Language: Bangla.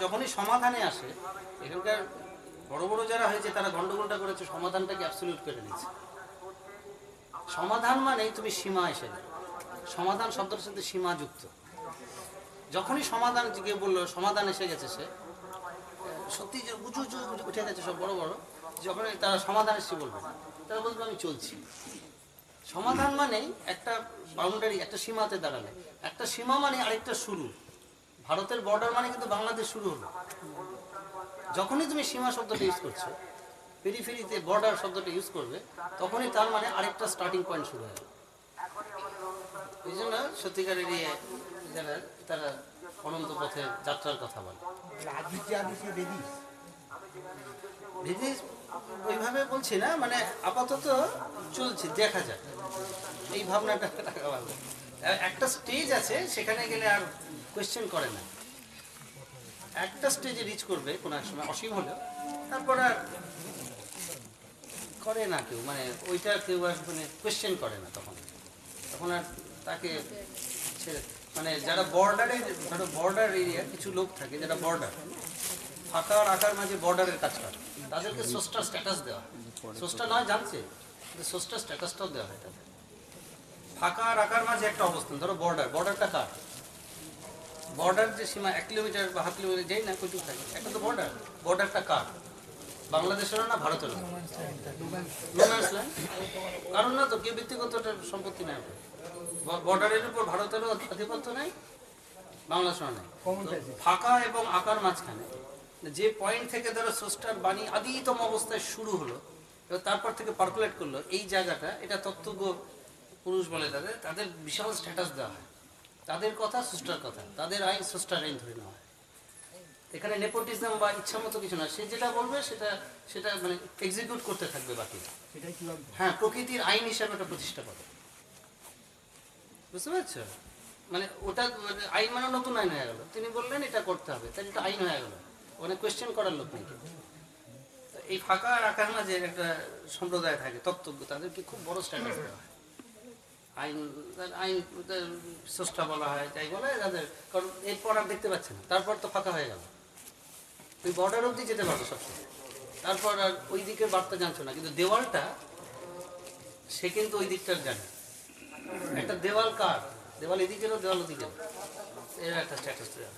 যখনই সমাধানে আসে, এখানকার বড় বড় যারা হয়েছে তারা গন্ডগোলটা করেছে সমাধানটাকে অ্যাবসলিউট করে নিয়েছে। সমাধান মানেই তুমি সীমা এসে যাবে, সমাধান শব্দের সাথে সীমা যুক্ত। যখনই সমাধান কেউ বললো সমাধান এসে গেছে, সে সত্যি যে উঁচু উঁচু উঠে গেছে সব বড় বড়, যখন তারা সমাধান এসে বলবে, তারা বলবে আমি চলছি। সমাধান মানেই একটা বাউন্ডারি, একটা সীমাতে দাঁড়ালে। একটা সীমা মানে আরেকটা শুরু। ভারতের বর্ডার মানে কিন্তু বাংলাদেশ শুরু হলো। যখনই তুমি সীমা শব্দটা ইউজ করছো, পেরিফেরিতে বর্ডার শব্দটা ইউজ করবে, তখনই তার মানে আরেকটা স্টার্টিং পয়েন্ট শুরু হয়ে গেল। এই জন্য সত্যিকারের যারা তারা অনন্ত পথে যাত্রার কথা বলে। বিধি ওইভাবে বলছি না, মানে আপাতত চলছে, দেখা যায়, এই ভাবনাটা রাখা ভালো। একটা স্টেজ আছে, সেখানে গেলে আর কোয়েশ্চেন করে না। একটা স্টেজে রিচ করবে কোনো এক সময়, অসীম হলেও, তারপর আর করে না কেউ, মানে ওইটা কেউ আর মানে কোয়েশ্চেন করে না। তখন তখন আর তাকে ছেড়ে, মানে যারা বর্ডারে, ধরো বর্ডার এরিয়া কিছু লোক থাকে যারা বর্ডার ফাঁকা আর আকার মাঝে বর্ডারের কাজ করে, তাদেরকে সোস্টার স্ট্যাটাস দেওয়া হয়। সোস্টার নয় জানছে, সোস্টার স্ট্যাটাসটাও দেওয়া হয় তাদের। ফাঁকা আর আকার মাঝে একটা অবস্থান, ধরো বর্ডার, বর্ডারটা কার? বর্ডার যে সীমা 1 কিলোমিটার বা হাফ কিলোমিটার যাই না কইটুক থাকে, একটা তো বর্ডার। বর্ডারটা কার? বাংলাদেশেরও না ভারতেরও? কারণ না তো, কেউ ব্যক্তিগত সম্পত্তি নেই। বর্ডারের উপর ভারতেরও আধিপত্য নেই, বাংলাদেশেরও নেই। ফাঁকা এবং আকার মাঝখানে যে পয়েন্ট থেকে ধরো স্রষ্টার বাণী আদিতম অবস্থায় শুরু হলো, এবার তারপর থেকে পার্কুলেট করলো এই জায়গাটা, এটা তত্ত্বজ্ঞ পুরুষ বলে তাদের, তাদের বিশাল স্ট্যাটাস দেওয়া হয়। তাদের কথা স্রষ্টার কথা, তাদের আইন স্রষ্টার আইন ধরে নেওয়া হয়। এখানে নেপোটিজম বা ইচ্ছা মতো কিছু না, সে যেটা বলবে সেটা সেটা মানে এক্সিকিউট করতে থাকবে বাকি। হ্যাঁ, প্রকৃতির আইন হিসাবে ওটা প্রতিষ্ঠা করে, বুঝতে পারছো? মানে ওটা আইন মানে নতুন আইন হয়ে গেল, তিনি বললেন এটা করতে হবে, তাই এটা আইন হয়ে গেল, ওখানে কোয়েশ্চেন করার লোক নেই। এই ফাঁকা আর আকার মাঝে একটা সম্প্রদায় থাকে তত্ত্বজ্ঞ, তাদেরকে খুব বড় স্ট্যাটাস দেওয়া হয়। আইন আইন স্রষ্টা বলা হয়, তাই বলে তাদের, কারণ এরপর আর দেখতে পাচ্ছে না, তারপর তো ফাঁকা হয়ে গেল। ওই বর্ডার অব্দি যেতে পারতো সবসময়, তারপর আর ওই দিকের বার্তা জানছো না। কিন্তু দেওয়ালটা, সে কিন্তু ওই দিকটার জানে। একটা দেওয়াল কার? দেওয়াল এদিকেরও, দেওয়াল ওদিকেরও, এর একটা স্ট্যাটাস দেওয়া।